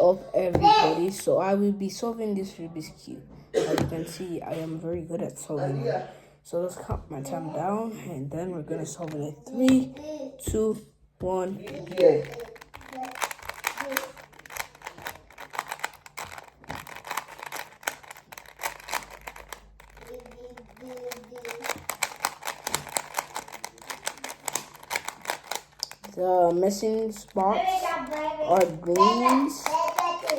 Of everybody, so I will be solving this Rubik's Cube. As you can see, I am very good at solving it. So let's count my time down, and then we're gonna solve it in 3, 2, 1. The missing spots are greens.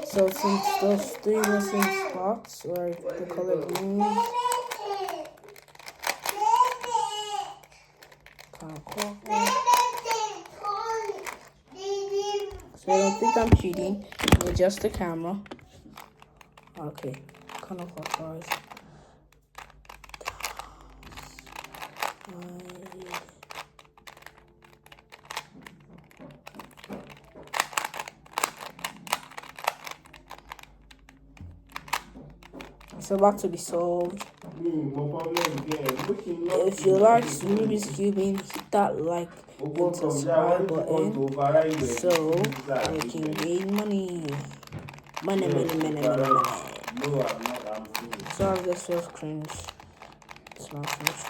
So since those 3 missing spots are the color greens, kind of cool. So I don't think I'm cheating. Adjust the camera. Okay, kind of clockwise. It's about to be solved. If you like Rubik's Cubing, hit that like and subscribe button so we can gain money. Money. Sorry, this feels cringe. It's not finished.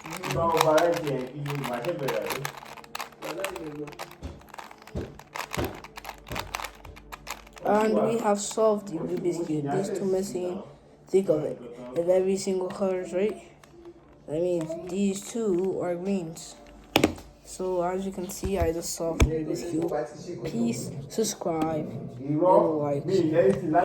And we have solved the Rubik's Cube. These 2 missing. Think of it. If every single color is right, that means these 2 are greens. So as you can see, I just solved the Rubik's Cube. Please subscribe and like.